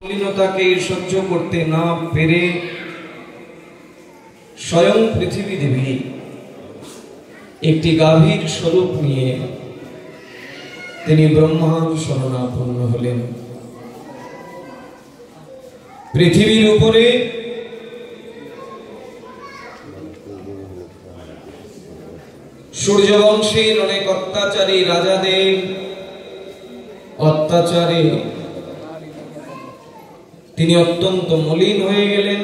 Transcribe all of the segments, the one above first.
মলিনতাকে সহ্য করতে না পেরে স্বয়ং পৃথিবী দেবী একটি গাভীর স্বরূপ নিয়ে তিনি ব্রহ্মার শরণাপন্ন হলেন। পৃথিবীর উপরে সূর্যবংশের অনেক অত্যাচারী রাজাদের অত্যাচারে তিনি অত্যন্ত মলিন হয়ে গেলেন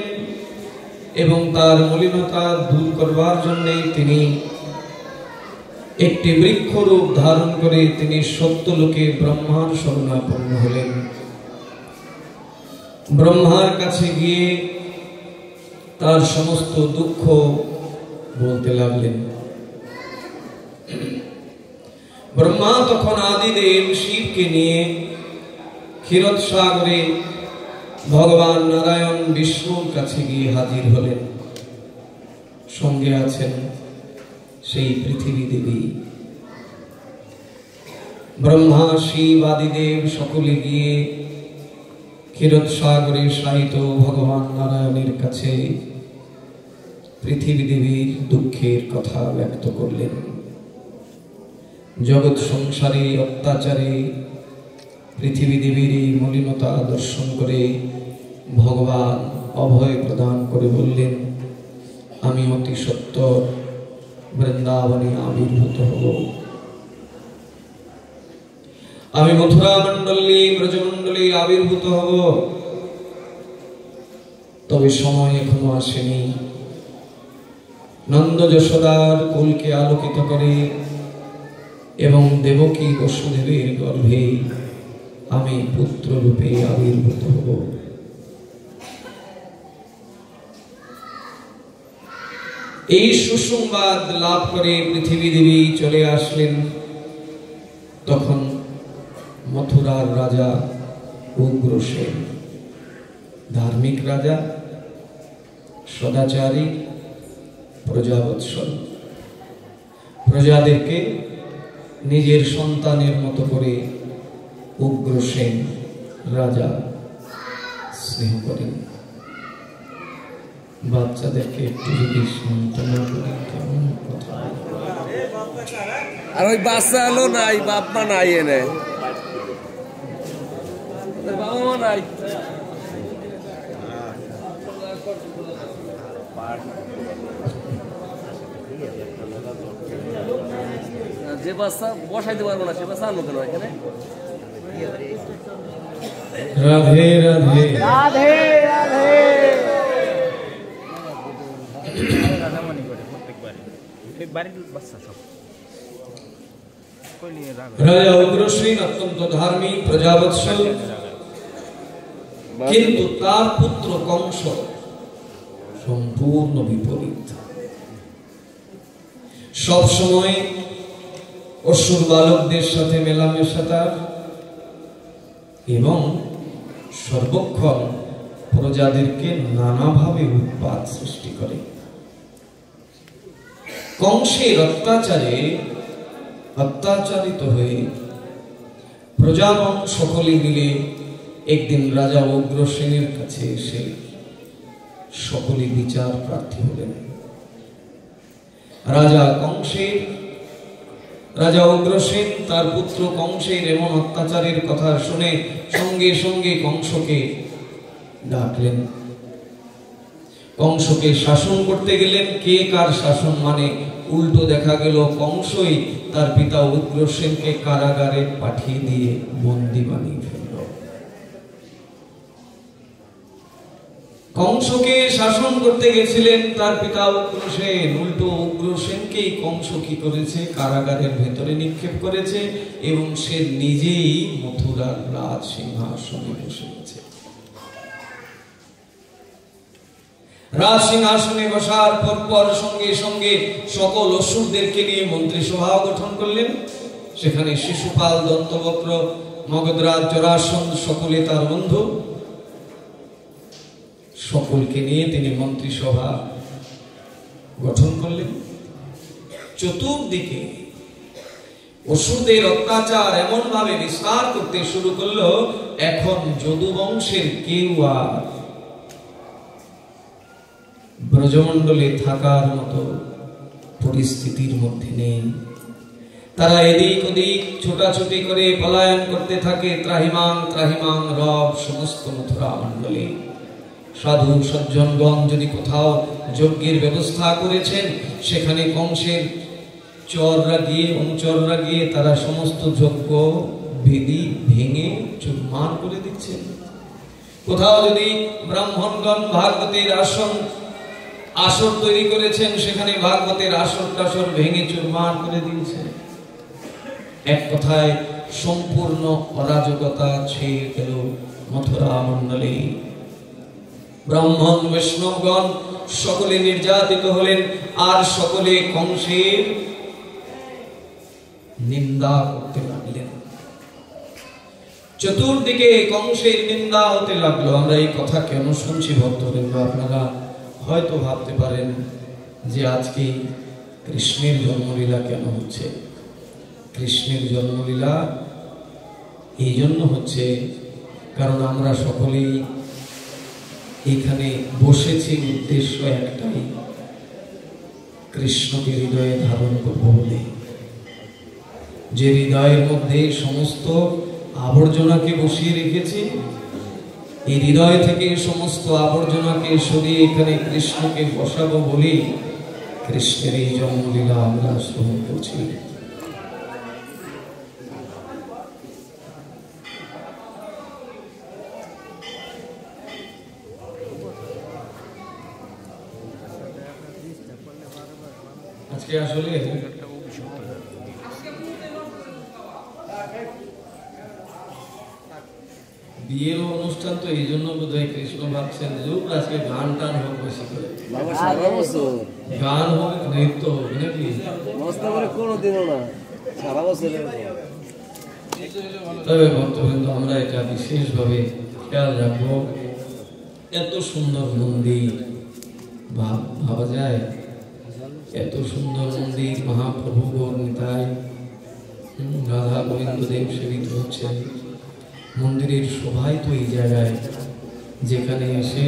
এবং তার মলিনতা দূর করবার জন্য তিনি একটি বৃক্ষ রূপ ধারণ করে তিনি সত্যলোকে ব্রহ্মার শরণাপন্ন হলেন। ব্রহ্মার কাছে গিয়ে তার সমস্ত দুঃখ বলতে লাগলেন। ব্রহ্মা তখন আদিদেব শিবকে নিয়ে ক্ষীরসাগরে ভগবান নারায়ণ বিষ্ণুর কাছে গিয়ে হাজির হলেন। সঙ্গে আছেন সেই পৃথিবী দেবী। ব্রহ্মা শিব আদিদেব সকলে গিয়ে ক্ষীরসাগরে শায়িত ভগবান নারায়ণের কাছে পৃথিবী দেবীর দুঃখের কথা ব্যক্ত করলেন। জগৎ সংসারে অত্যাচারে পৃথিবী দেবীর এই মলিনতা দর্শন করে ভগবান অভয় প্রদান করে বললেন, আমি অতি সত্বর বৃন্দাবনে আবির্ভূত হব। আমি মথুরা মণ্ডলী ব্রজমণ্ডলী আবির্ভূত হব। তবে সময় এখনো আসেনি। নন্দ যশোদার কুলকে আলোকিত করে এবং দেবকী বসুদেবের গর্ভে আমি পুত্র রূপে আবির্ভূত হব। এই সুসংবাদ লাভ করে পৃথিবী দেবী চলে আসলেন। তখন মথুরার রাজা উগ্রসেন, ধার্মিক রাজা, সদাচারী, প্রজাবৎসল, প্রজাদেরকে নিজের সন্তানের মতো করে উগ্রসেন রাজা স্নেহ করেন। বাচ্চাদেরকে একটু যদি সান্ত্বনা করে কেমন কথা। আর ওই বাচ্চা হলো নাই, বাপ মা নাই, এনে বাবা মা নাই, যে বাচ্চা বসাইতে পারবো না সে বাচ্চা আনলো কেন এখানে? রাধে রাধে রাধে রাধে। রাজা উগ্রসেন অত্যন্ত ধার্মিক, প্রজাবৎসল, কিন্তু তার পুত্র কংস সম্পূর্ণ বিপরীত। সব সময় অসুর বালকদের সাথে মেলামেশা তার এবং সর্বক্ষণ প্রজাদেরকে নানাভাবে উৎপাত সৃষ্টি করে। কংসের অত্যাচারে অত্যাচারিত হয়ে প্রজাগণ সকলে মিলে একদিন রাজা উগ্রসেনের কাছে এসে সকলে বিচার প্রার্থী হলেন। রাজা উগ্রসেন তার পুত্র কংসের এমন অত্যাচারের কথা শুনে সঙ্গে সঙ্গে কংসকে ডাকলেন। কংসকে শাসন করতে গেলেন। কে কার শাসন মানে উল্টো দেখা গেল কংসই তার পিতা উগ্রসেনকে কারাগারে পাঠিয়ে দিয়ে বন্দী বানিয়ে ফেলল। কংসকে শাসন করতে গেছিলেন তার পিতা উগ্রসেন, উল্টো উগ্রসেনকেই কংস কি করেছে, কারাগারের ভেতরে নিক্ষেপ করেছে এবং সে নিজেই মথুরার রাজ সিংহাসনে বসে গেছে। রাজ সিংহাসনে বসার পর সঙ্গে সঙ্গে সকল অসুরদেরকে নিয়ে মন্ত্রিসভা গঠন করলেন। সেখানে শিশুপাল, দন্তবক্র, মগধরাজ, জরাসন্ধ সকলে তার বন্ধু, সকলকে নিয়ে তিনি মন্ত্রিসভা গঠন করলেন। চতুর্দিকে অসুরদের অত্যাচার এমন ভাবে বিস্তার করতে শুরু করলো এখন যদু বংশের কেউ আর ব্রজমণ্ডলে থাকার মতো পরিস্থিতির মধ্যে নেই। তারা এদিক ওদিক ছোটাছুটি করে পলায়ন করতে থাকে। ত্রাহিমাং ত্রাহিমাং রব সমস্ত মথুরা মণ্ডলে। সাধু সজ্জনগণ যদি কোথাও যজ্ঞের ব্যবস্থা করেছেন, সেখানে কংসের চররা গিয়ে অনুচররা গিয়ে তারা সমস্ত যজ্ঞ বেদি ভেঙে চুরমার করে দিচ্ছেন। কোথাও যদি ব্রাহ্মণগণ ভাগবতের আসর তৈরি করেছেন, সেখানে ভাগবতের আসর টাসর ভেঙে চুরমার করে দিয়েছে। এক কথায় সম্পূর্ণ অরাজকতা ছেয়ে গেল মথুরা মণ্ডলে। ব্রাহ্মণ বৈষ্ণবগণ সকলে নির্যাতিত হলেন, আর সকলে কংসের নিন্দা করতে লাগলেন। চতুর্দিকে কংসের নিন্দা হতে লাগলো। আমরা এই কথা কেন শুনছি ভক্তবৃন্দ? আপনারা হয়তো ভাবতে পারেন যে আজকে কৃষ্ণের জন্মলীলা কেন হচ্ছে। কৃষ্ণের জন্মলীলা এই জন্য হচ্ছে কারণ আমরা সকলেই এখানে বসেছি উদ্দেশ্য একটাই, কৃষ্ণকে হৃদয়ে ধারণ করব বলে। যে হৃদয়ের মধ্যে সমস্ত আবর্জনাকে বসিয়ে রেখেছি, এই হৃদয় থেকে সমস্ত আবর্জনাকে সরিয়ে এখানে কৃষ্ণকে বসাবো বলে কৃষ্ণের এই জন্মলীলা আমরা শ্রবণ করছি। আজকে আসলে বিয়ের অনুষ্ঠান, তো এই জন্য বোধহয় কৃষ্ণ ভাবছেন যে আজকে গান টান হোক, বেশি করে গান হোক, নৃত্য হোক, নাকি? তবে ভক্তবৃন্দ, আমরা এটা বিশেষভাবে খেয়াল রাখবো। এত সুন্দর মন্দির, ভাবা যায় এত সুন্দর মন্দির, মহাপ্রভু গৌর নিতাই রাধা গোবিন্দ দেব সেবিত হচ্ছেন। মন্দিরের শোভাই তো এই জায়গায়, যেখানে এসে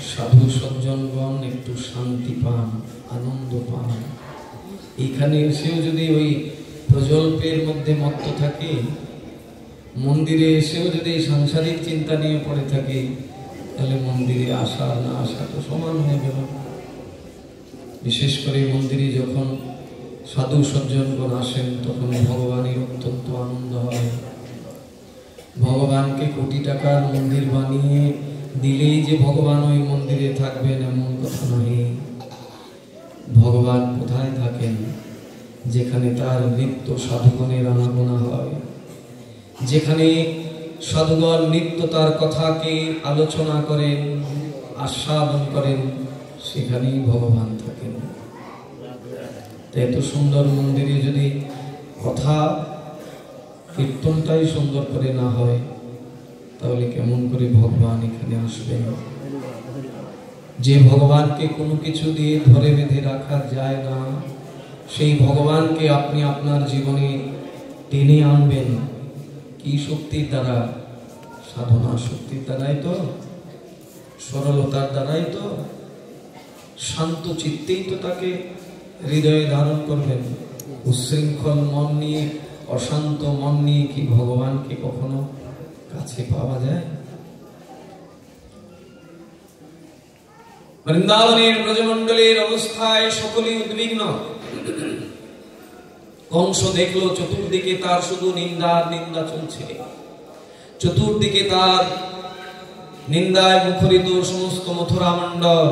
সাধু সজ্জনগণ একটু শান্তি পান, আনন্দ পান। এখানে এসেও যদি ওই প্রজল্পের মধ্যে মত্ত থাকে, মন্দিরে এসেও যদি সাংসারিক চিন্তা নিয়ে পড়ে থাকে, তাহলে মন্দিরে আসা না আসা তো সমান হয়ে গেল। বিশেষ করে মন্দিরে যখন সাধু সজ্জনগণ আসেন, তখন ভগবানের অত্যন্ত আনন্দ হয়। ভগবানকে কোটি টাকার মন্দির বানিয়ে দিলেই যে ভগবান ওই মন্দিরে থাকবেন এমন কথা নয়। ভগবান কোথায় থাকেন? যেখানে তার নিত্য সাধুগণের আনাগোনা হয়, যেখানে সাধুগণ নিত্য তার কথাকে আলোচনা করেন, আস্বাদন করেন, সেখানেই ভগবান থাকেন। এত সুন্দর মন্দিরে যদি কথা কীর্তনটাই সুন্দর করে না হয়, তাহলে কেমন করে ভগবান এখানে আসবেন? যে ভগবানকে কোনো কিছু দিয়ে ধরে বেঁধে রাখা যায় না, সেই ভগবানকে আপনি আপনার জীবনে টেনে আনবেন কি শক্তির দ্বারা? সাধনা শক্তির দ্বারাই তো, সরলতার দ্বারাই তো, শান্ত চিত্তেই তো তাকে হৃদয়ে ধারণ করবেন। উচ্ছৃঙ্খল মন নিয়ে, অশান্ত মন নিয়ে কি ভগবানকে কখনো কাছে পাওয়া যায়? বৃন্দাবনের ব্রজমণ্ডলের অবস্থায় সকলেই উদ্বিগ্ন। কংস দেখলো চতুর্দিকে তার শুধু নিন্দার নিন্দা চলছে, চতুর্দিকে তার নিন্দায় মুখরিত সমস্ত মথুরা মণ্ডল।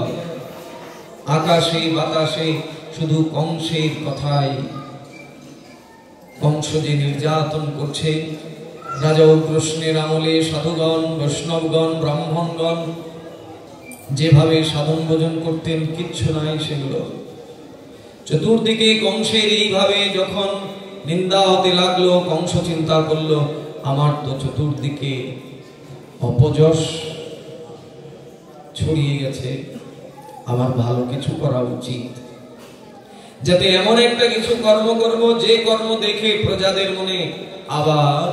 আকাশে বাতাসে শুধু কংসের কথাই। কংস যে নির্যাতন করছে, রাজা উগ্রসেনের আমলে সাধুগণ, বৈষ্ণবগণ, ব্রাহ্মণগণ যেভাবে সাধন ভোজন করতেন, কিচ্ছু নাই সেগুলো। চতুর্দিকে কংসের এইভাবে যখন নিন্দা হতে লাগলো, কংস চিন্তা করলো, আমার তো চতুর্দিকে অপযশ ছড়িয়ে গেছে, আমার ভালো কিছু করা উচিত, যাতে এমন একটা কিছু কর্ম করব যে কর্ম দেখে প্রজাদের মনে আবার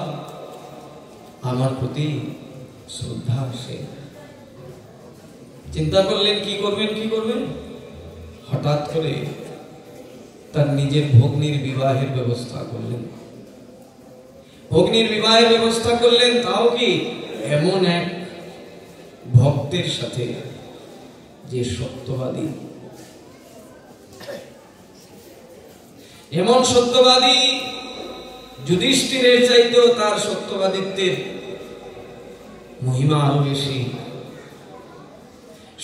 আমার প্রতি শ্রদ্ধা আসে। চিন্তা করলেন কি করবেন, হঠাৎ করে তার নিজের ভগ্নীর বিবাহের ব্যবস্থা করলেন। ভগ্নীর বিবাহের ব্যবস্থা করলেন, তাও কি এমন এক ভক্তের সাথে যে সত্যবাদী, এমন সত্যবাদী যুধিষ্ঠিরের চাইতেও তার সত্যবাদিত্বের মহিমা আরো বেশি।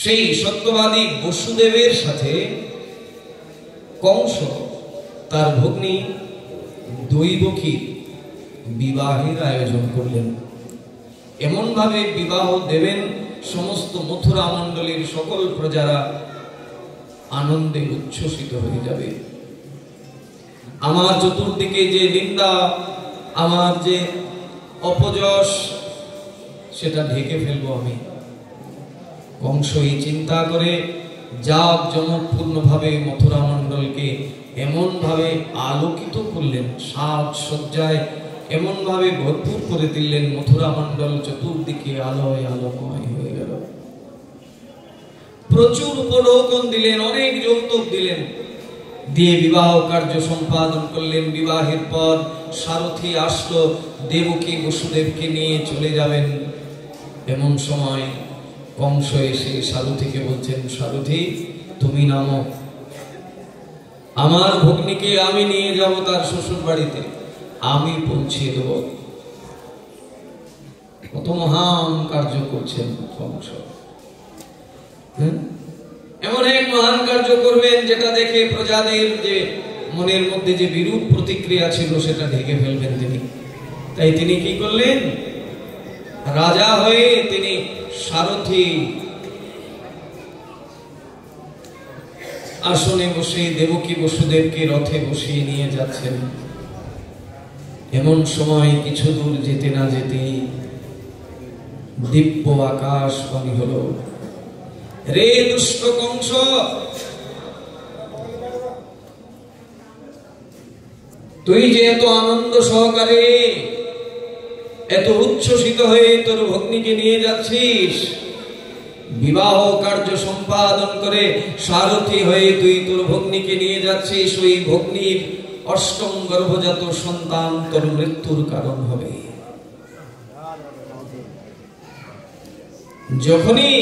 সেই সত্যবাদী বসুদেবের সাথে কংস তার ভগ্নী দৈবকীর বিবাহের আয়োজন করলেন। এমন ভাবে বিবাহ দেবেন সমস্ত মথুরা মণ্ডলীর সকল প্রজারা আনন্দে উচ্ছ্বসিত হয়ে যাবে। আমার চতুর্দিকে যে নিন্দা, আমার যে অপযশ, সেটা ঢেকে ফেলবো আমি। কংস এই চিন্তা করে জাঁকজমকপূর্ণ ভাবে মথুরা মণ্ডলকে এমন ভাবে আলোকিত করলেন, সাজসজ্জায় এমন ভাবে ভরপুর করে দিলেন, মথুরা মণ্ডল চতুর্দিকে আলোয় আলোময় হয়ে গেল। প্রচুর উপঢৌকন দিলেন, অনেক যৌতুক দিলেন, দিয়ে বিবাহ কার্য সম্পাদন করলেন। বিবাহের পর সারথী আসলো, দেবকী বসুদেবকে নিয়ে চলে যাবেন। এমন সময় কংস এসে সারথীকে বলছেন, সারথী তুমি নামো, আমার ভগ্নীকে আমি নিয়ে যাব তার শ্বশুর বাড়িতে, আমি পৌঁছিয়ে দেব। কত মহান কার্য করছেন কংস। এমন এক মহান কার্য করবেন যেটা দেখে প্রজাদের যে মনের মধ্যে যে বিরূপ প্রতিক্রিয়া ছিল সেটা ঢেকে ফেলবেন তিনি। তাই তিনি কি করলেন, রাজা হয়ে তিনি সারথী আসনে বসে দেবকী বসুদেবকে রথে বসিয়ে নিয়ে যাচ্ছেন। এমন সময় কিছু দূর যেতে না যেতেই দিব্য আকাশবাণী হলো, রে দুষ্ট কংস, তুই যে এত আনন্দ সহকারে এত উচ্ছ্বসিত হয়ে তোর ভগ্নীকে নিয়ে যাচ্ছিস, বিবাহ কার্য সম্পাদন করে সারথী হয়ে তুই তোর ভগ্নীকে নিয়ে যাচ্ছিস, ওই ভগ্নীর অষ্টম গর্ভজাত সন্তান তোর মৃত্যুর কারণ হবে। যখনই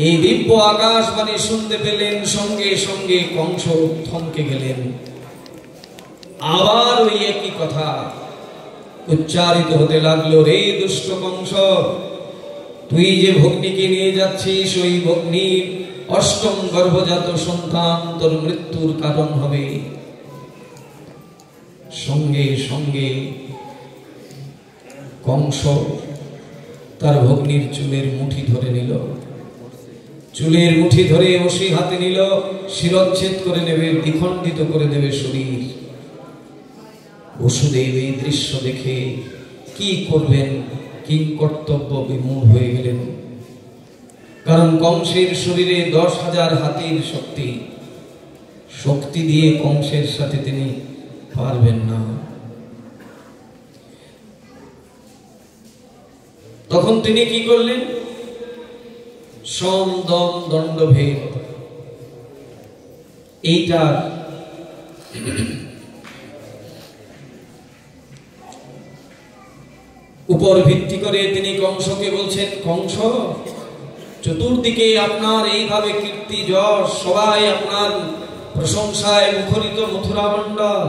এই দিব্য আকাশবাণী শুনতে পেলেন, সঙ্গে সঙ্গে কংস থমকে গেলেন। আবার ওই একই কথা উচ্চারিত হতে লাগলো, রে দুষ্ট কংস, তুই যে ভগ্নীকে নিয়ে যাচ্ছিস, ওই ভগ্নীর অষ্টম গর্ভজাত সন্তান তোর মৃত্যুর কারণ হবে। সঙ্গে সঙ্গে কংস তার ভগ্নীর চুলের মুঠি ধরে নিল, চুলের মুঠি ধরে অসি হাতে নিল, শিরচ্ছেদ করে নেবে, দ্বিখণ্ডিত করে দেবে শরীর। বসুদেব এই দৃশ্য দেখে কি করবেন কিং কর্তব্য বিমূঢ় হয়ে গেলেন। কারণ কংসের শরীরে 10,000 হাতির শক্তি দিয়ে কংসের সাথে তিনি পারবেন না। তখন তিনি কি করলেন, সম দম দণ্ড ভেদ এইটার উপর ভিত্তি করে তিনি কংসকে বলছেন, কংস, চতুর্দিকে আপনার এইভাবে কীর্তি যশ, সবাই আপনার প্রশংসায় মুখরিত মথুরা মণ্ডল,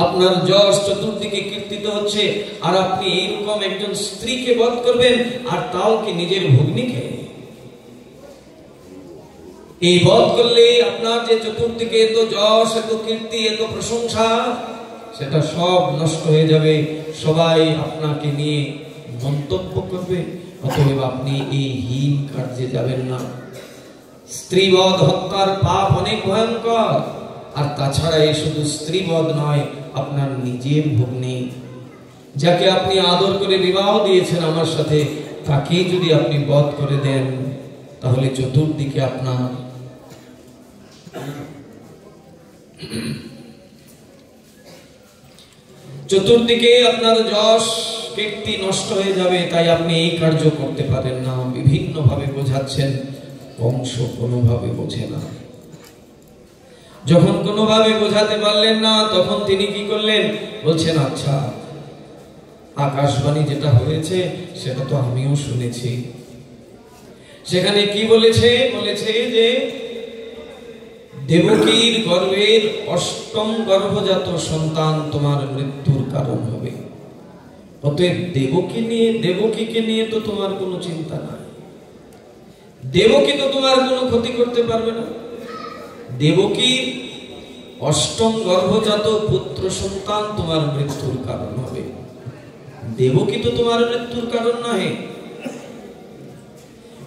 আপনার যশ চতুর্দিকে কীর্তিত হচ্ছে, আর আপনি এইরকম একজন স্ত্রীকে বধ করবেন, আর তাও কি নিজের ভগ্নীকে। এই বধ করলে আপনার যে চতুর্দিকে এত যশ, এত কীর্তি, এত প্রশংসা, সেটা সব নষ্ট হয়ে যাবে, সবাই আপনাকে নিয়ে মন্তব্য করবে। অতএব আপনি এই হীন কার্যে যাবেন না। স্ত্রীবধ হত্যার পাপ অনেক ভয়ঙ্কর, আর তাছাড়া এই শুধু স্ত্রীবধ নয়, আপনার নিজের ভগ্নী যাকে আপনি আদর করে বিবাহ দিয়েছেন আমার সাথে, তাকে যদি আপনি বধ করে দেন, তাহলে চতুর্দিকে আপনার চতুর্দিকে আপনার যশ কীর্তি নষ্ট হয়ে যাবে, তাই আপনি এই কার্য করতে পারেন না। বিভিন্ন ভাবে বোঝাচ্ছেন, কংস কোনোভাবে বোঝে না। যখন কোনোভাবে বোঝাতে পারলেন না, তখন তিনি কি করলেন? বলছেন, আচ্ছা, আকাশবাণী যেটা হয়েছে সেটা তো আমিও শুনেছি। সেখানে কি বলেছে? বলেছে যে দেবকীর গর্ভের অষ্টম গর্ভজাত সন্তান তোমার মৃত্যুর কারণ হবে। অতএব দেবকীকে নিয়ে তো তোমার কোনো চিন্তা নাই। দেবকী তো তোমার কোনো ক্ষতি করতে পারবে না। দেবকীর অষ্টম গর্ভজাত পুত্র সন্তান তোমার মৃত্যুর কারণ হবে। দেবকী তো তোমার মৃত্যুর কারণ নয়।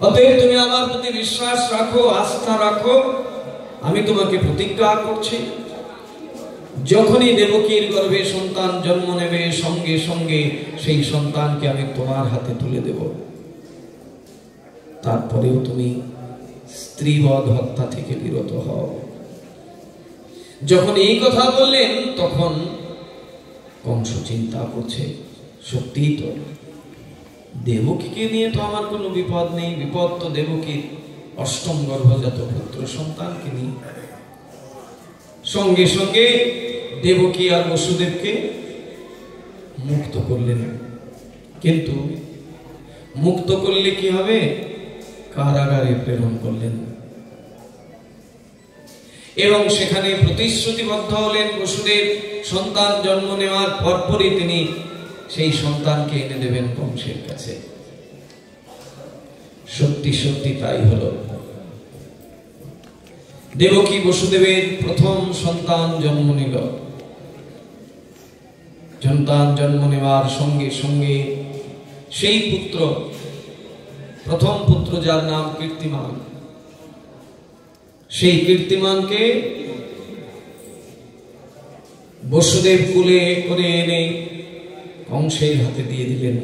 অতএব তুমি আমার প্রতি বিশ্বাস রাখো, আস্থা রাখো। আমি তোমাকে প্রতিজ্ঞা করছি, যখনই দেবকীর গর্ভে সন্তান জন্ম নেবে, সঙ্গে সঙ্গে সেই সন্তানকে আমি তোমার হাতে তুলে দেব। তারপরেও তুমি স্ত্রীবধ হত্যা থেকে বিরত হও। যখন এই কথা বললেন, তখন কংস চিন্তা করছে, সত্যিই তো দেবকীকে নিয়ে তো আমার কোনো বিপদ নেই। বিপদ তো দেবকীর অষ্টম গর্ভজাত পুত্র সন্তানকে নিয়ে। সঙ্গে সঙ্গে দেবকী আর বসুদেবকে মুক্ত করলেন। কিন্তু মুক্ত করলে কি হবে? কারাগারে প্রেরণ করলেন এবং সেখানে প্রতিশ্রুতিবদ্ধ হলেন। বসুদেব সন্তান জন্ম নেওয়ার পরপরই তিনি সেই সন্তানকে এনে দেবেন কংসের কাছে। সত্যি সত্যি তাই হলো। দেবকী বসুদেবের প্রথম সন্তান জন্ম নিল। সন্তান জন্ম নেওয়ার সঙ্গে সঙ্গে সেই পুত্র, প্রথম পুত্র যার নাম কীর্তিমান, সেই কীর্তিমানকে বসুদেব কুলে করে এনে কংসের হাতে দিয়ে দিলেন।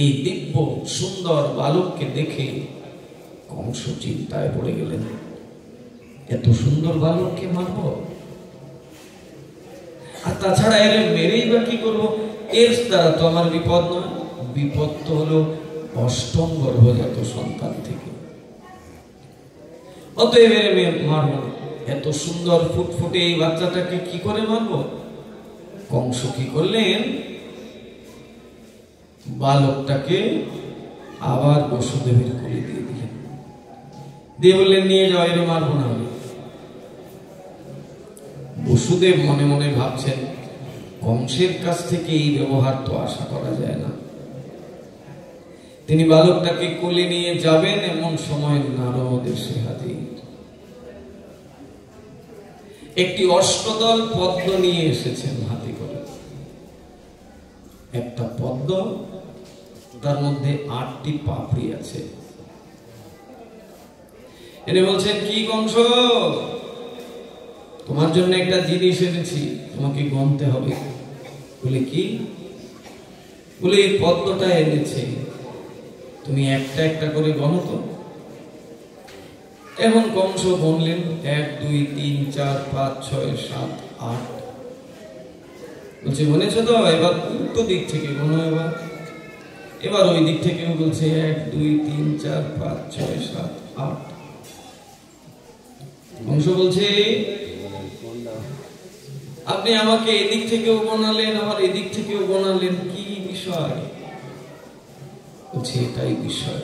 এই দিব্য সুন্দর বালককে দেখে কংস চিন্তায় পড়ে গেলেন, এত সুন্দর বালককে মারব? আর তাছাড়া এর মেরেই বা কি করবো? এর দ্বারা তো আমার বিপদ নয়। বিপদ তো হলো অষ্টম গর্ভজাত সন্তান থেকে। অতএব এর মারব না। এত সুন্দর ফুটফুটে এই বাচ্চাটাকে কি করে মারব? কংস কি করলেন? বালকটাকে আবার বসুদেবের কোলে দিয়ে দিলেন। দিয়ে বললেন, নিয়ে যাও, এর মারবো না আমি। বসুদেব মনে মনে ভাবছেন, কংসের কাছ থেকে এই ব্যবহার তো আশা করা যায় না। তিনি বালকটাকে কোলে নিয়ে যাবেন, এমন সময় নারদ এসে হাজির। একটি অষ্টদল পদ্ম নিয়ে এসেছেন হাতে করে। একটা পদ্ম, তার মধ্যে 8টি পাপড়ি আছে। এনে বলছেন, কি কংস, তোমার জন্য একটা জিনিস এনেছি, তোমাকে গণতে হবে। বলে, কি? বলে, এই পদ্মটা এনেছে, তুমি একটা একটা করে গণো তো। এখন কংস গণলেন, 1 2 3 4 5 6 7 8। বলছে, গণেছ তো? এবার উল্টো দিক থেকে গণো। এবার ওই দিক থেকে বলছে 1 2 3 4 5 6 7 8। কংস বলছে, আপনি আমাকে এদিক থেকেও গণালেন, আবার এদিক থেকেও গণালেন, কি বিষয়? বলছে, এটাই বিষয়।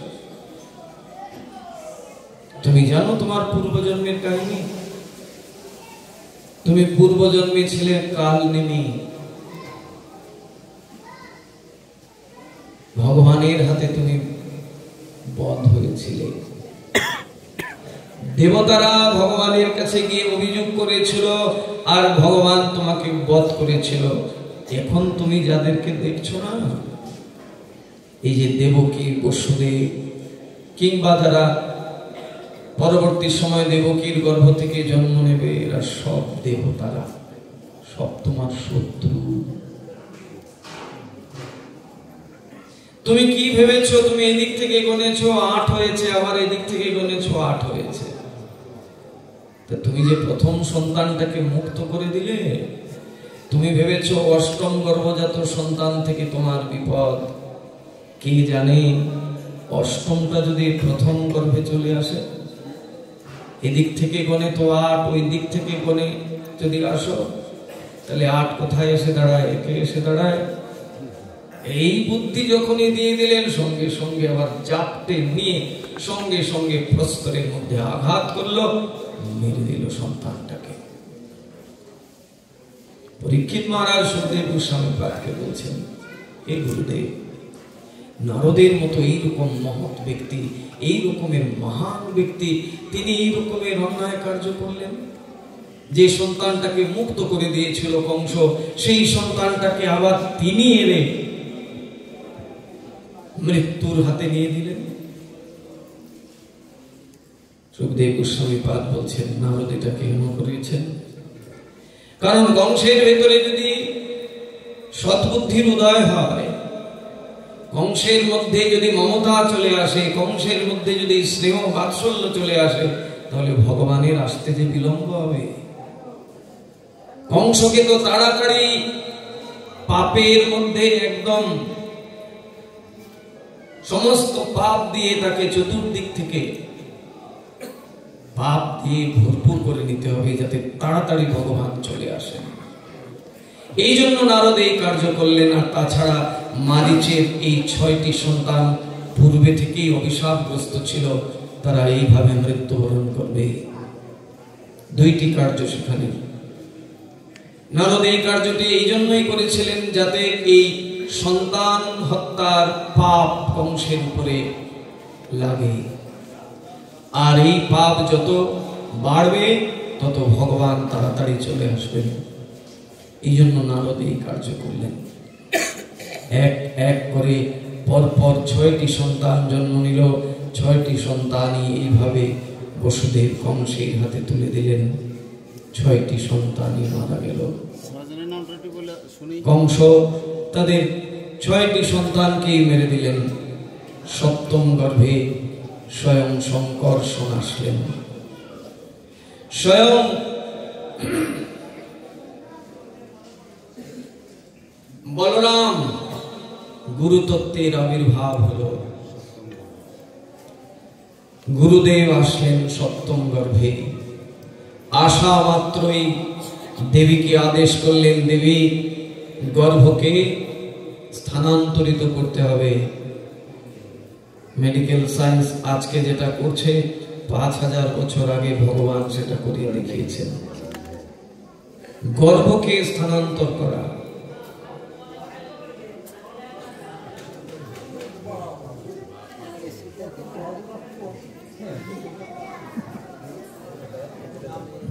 তুমি জানো তোমার পূর্বজন্মের কাহিনী? তুমি পূর্বজন্মে ছিলে কালনেমী। ভগবানের হাতে তুমি বধ হয়েছিলে। দেবতারা ভগবানের কাছে গিয়ে অভিযোগ করেছিল, আর ভগবান তোমাকে বধ করেছিল। এখন তুমি যাদেরকে দেখছো না, এই যে দেবকী, বসুদেব, কিংবা যারা পরবর্তী সময় দেবকীর গর্ভ থেকে জন্ম নেবে, এরা সব দেবতারা, সব তোমার শত্রু। তুমি কি ভেবেছো? তুমি এদিক থেকে গণেছো 8 হয়েছে, আবার এদিক থেকে গণেছো 8 হয়েছে। তা তুমি যে প্রথম সন্তানটাকে মুক্ত করে দিলে, তুমি ভেবেছো অষ্টম গর্ভজাত সন্তান থেকে তোমার বিপদ, কে জানে অষ্টমটা যদি প্রথম গর্ভে চলে আসে, এদিক থেকে গনে তো 8, ওই দিক থেকে গনে যদি আসো তাহলে 8 কোথায় এসে দাঁড়ায়, একে এসে দাঁড়ায়। এই বুদ্ধি যখনই দিয়ে দিলেন, সঙ্গে সঙ্গে আবার জাপটে নিয়ে সঙ্গে সঙ্গে প্রস্তরের মধ্যে আঘাত করলো, মেরে দিল সন্তানটাকে। পরীক্ষিত মহারাজ সুখদেব গোস্বামী পাদকে বলছেন, হে গুরুদেব, নারদের মতো এইরকম মহৎ ব্যক্তি, এই রকমের মহান ব্যক্তি, তিনি এই রকমের অন্যায় কার্য করলেন। যে সন্তানটাকে মুক্ত করে দিয়েছিল কংস, সেই সন্তানটাকে আবার তিনি এনে মৃত্যুর হাতে নিয়ে দিলেন। সুখদেব গোস্বামী পাদ বলছেন, নারদ এটা কেন করেছেন? কারণ কংসের ভেতরে যদি সৎবুদ্ধির উদয় হয়, কংসের মধ্যে যদি মমতা চলে আসে, কংসের মধ্যে যদি স্নেহ বাৎসল্য চলে আসে, তাহলে ভগবানের আসতে যে বিলম্ব হবে। কংসকে তো তাড়াতাড়ি পাপের মধ্যে একদম সমস্ত পাপ দিয়ে তাকে চতুর্দিক থেকে পাপ দিয়ে ভরপুর করে নিতে হবে, যাতে তাড়াতাড়ি ভগবান চলে আসেন। এই জন্য নারদ এই কার্য করলেন। আর তাছাড়া মারীচের এই 6টি সন্তান পূর্বে থেকেই অভিশাপগ্রস্ত ছিল, তারা এইভাবে মৃত্যুবরণ করবে। 2টি কার্য সেখানে। নারদ এই কার্যটি এই জন্যই করেছিলেন যাতে এই সন্তান হত্যার পাপ কংসের উপরে লাগে, আর এই পাপ যত বাড়বে তত ভগবান তাড়াতাড়ি চলে আসবেন। এই জন্য নারদ এই কার্য করলেন। এক এক করে পরপর 6টি সন্তান জন্ম নিল। 6টি সন্তানই এইভাবে বসুদেব কংসের হাতে তুলে দিলেন। 6টি সন্তানই মারা গেল। কংস তাদের 6টি সন্তানকেই মেরে দিলেন। 7ম গর্ভে স্বয়ং শঙ্কর্ষণ আসলেন। স্বয়ং বলরাম গুরুতত্ত্বের আবির্ভাব হলো। গুরুদেব আসলেন 7ম গর্ভে। আসা মাত্রই দেবীকে আদেশ করলেন, দেবী গর্ভকে স্থানান্তরিত করতে হবে। মেডিকেল সায়েন্স আজকে যেটা করছে, 5000 বছর আগে ভগবান সেটা করিয়ে দেখিয়েছেন। গর্ভকে স্থানান্তর করা।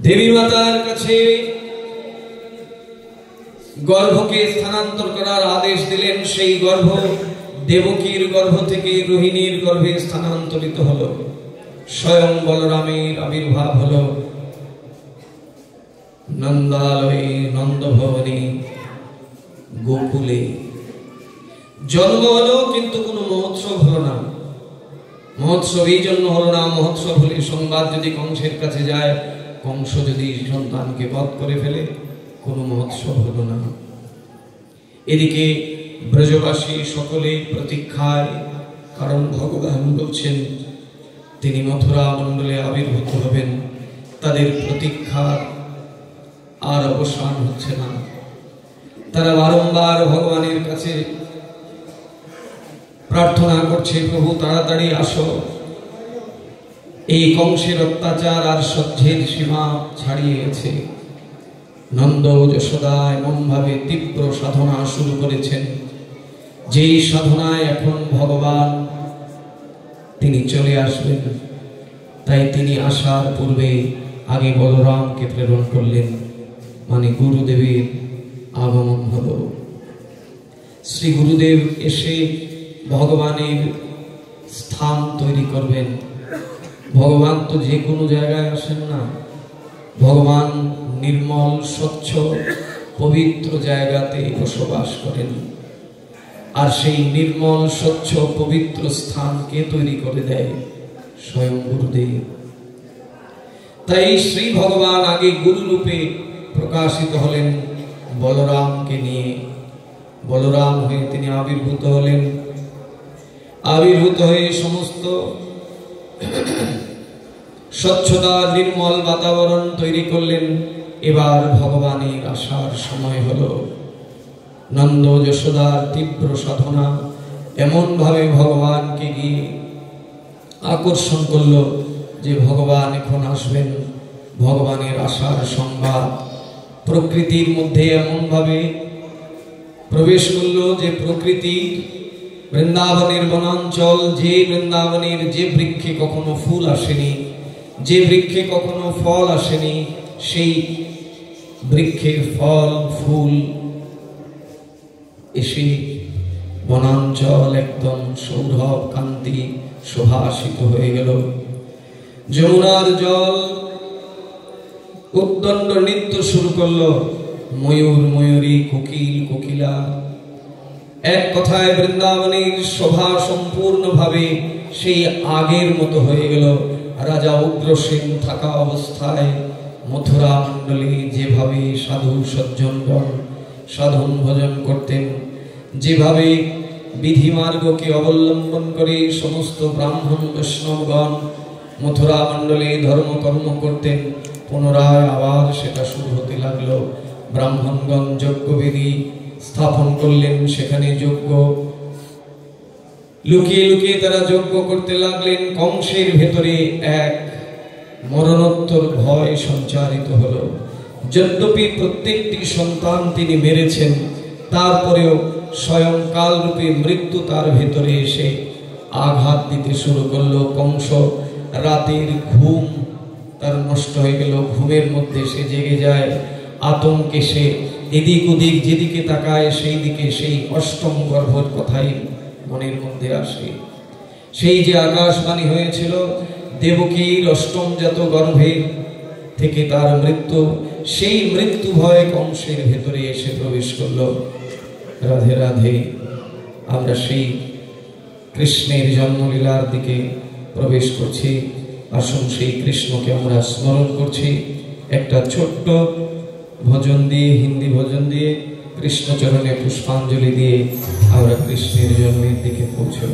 দেবী মাতার কাছে গর্ভকে স্থানান্তর করার আদেশ দিলেন। সেই গর্ভ দেবকীর গর্ভ থেকে রোহিণীর গর্ভে স্থানান্তরিত হলো। স্বয়ং বলরামের আবির্ভাব হলো নন্দালয়ে, নন্দভবনে, গোকুলে। জন্ম হলো, কিন্তু কোনো মহোৎসব হলো না। মহোৎসব এই জন্য হলো না, মহোৎসব হলে সংবাদ যদি কংসের কাছে যায়, কংস যদি সন্তানকে বধ করে ফেলে, কোনো মহোৎসব হলো না। এদিকে ব্রজবাসী সকলে প্রতীক্ষায়, কারণ ভগবান বলছেন তিনি মথুরা মণ্ডলে আবির্ভূত হবেন। তাদের প্রতীক্ষার আর অবসান হচ্ছে না। তারা বারংবার ভগবানের কাছে প্রার্থনা করছে, প্রভু তাড়াতাড়ি আসো। এই কংসের অত্যাচার আর সহ্যের সীমা ছাড়িয়ে গেছে। নন্দ যশোদা এমন ভাবে তীব্র সাধনা শুরু করেছেন, যেই সাধনায় এখন ভগবান তিনি চলে আসবেন। তাই তিনি আসার পূর্বে আগে বলরামকে প্রেরণ করলেন, মানে গুরুদেবের আগমন হলো। শ্রী গুরুদেব এসে ভগবানের স্থান তৈরি করবেন। ভগবান তো যে কোনো জায়গায় আসেন না, ভগবান নির্মল স্বচ্ছ পবিত্র জায়গাতে বসবাস করেন। আর সেই নির্মল স্বচ্ছ পবিত্র স্থানকে তৈরি করে দেয় স্বয়ং গুরুদেব। তাই শ্রী ভগবান আগে গুরু রূপে প্রকাশিত হলেন, বলরামকে নিয়ে বলরাম হয়ে তিনি আবির্ভূত হলেন। আবির্ভূত হয়ে সমস্ত স্বচ্ছতা নির্মল বাতাবরণ তৈরি করলেন। এবার ভগবানের আসার সময় হলো। নন্দ যশোদার তীব্র সাধনা এমন ভাবে ভগবানকে গিয়ে আকর্ষণ করলো যে ভগবান এখন আসবেন। ভগবানের আসার সংবাদ প্রকৃতির মধ্যে এমন ভাবে প্রবেশ করলো যে প্রকৃতি বৃন্দাবনের বনাঞ্চল, যে বৃন্দাবনের যে বৃক্ষে কখনো ফুল আসেনি, যে বৃক্ষে কখনো ফল আসেনি, সেই বৃক্ষের ফল ফুল এসে বনাঞ্চল একদম সৌরভ কান্তি সুভাষিত হয়ে গেল। যমুনার জল উদ্দণ্ড নৃত্য শুরু করলো। ময়ূর ময়ূরী, কোকিল কোকিলা, এক কথায় বৃন্দাবনের শোভা সম্পূর্ণভাবে সেই আগের মতো হয়ে গেল। রাজা উগ্রসেন থাকা অবস্থায় মথুরা মণ্ডলী যেভাবে সাধু সজ্জনগণ সাধন ভজন করতেন, যেভাবে বিধিমার্গকে অবলম্বন করে সমস্ত ব্রাহ্মণ বৈষ্ণবগণ মথুরা মণ্ডলী ধর্মকর্ম করতেন, পুনরায় আবার সেটা শুরু হতে লাগলো। ব্রাহ্মণগণ যজ্ঞবেদী স্থাপন করলেন, সেখানে যজ্ঞ লুকিয়ে লুকিয়ে তারা যজ্ঞ করতে লাগলেন। কংসের ভেতরে এক মরণোত্তর ভয় সঞ্চারিত হলো। যদ্যপি প্রত্যেকটি সন্তান তিনি মেরেছেন, তারপরেও স্বয়ং কালরূপী মৃত্যু তার ভেতরে এসে আঘাত দিতে শুরু করলো। কংস রাতের ঘুম তার নষ্ট হয়ে গেল। ঘুমের মধ্যে সে জেগে যায়। আতঙ্কে সে এদিক ওদিক যেদিকে তাকায় সেই দিকে সেই অষ্টম গর্ভের কথাই মনের মধ্যে আসে। সেই যে আকাশবাণী হয়েছিল দেবকীর অষ্টম জাত গর্ভের থেকে তার মৃত্যু, সেই মৃত্যু ভয় কংসের ভেতরে এসে প্রবেশ করলো। রাধে রাধে। আমরা সেই কৃষ্ণের জন্মলীলার দিকে প্রবেশ করছি। আসুন সেই কৃষ্ণকে আমরা স্মরণ করছি একটা ছোট্ট ভজন দিয়ে, হিন্দি ভজন দিয়ে, কৃষ্ণচরণে পুষ্পাঞ্জলি দিয়ে আমরা কৃষ্ণের জন্মের দিকে পৌঁছব।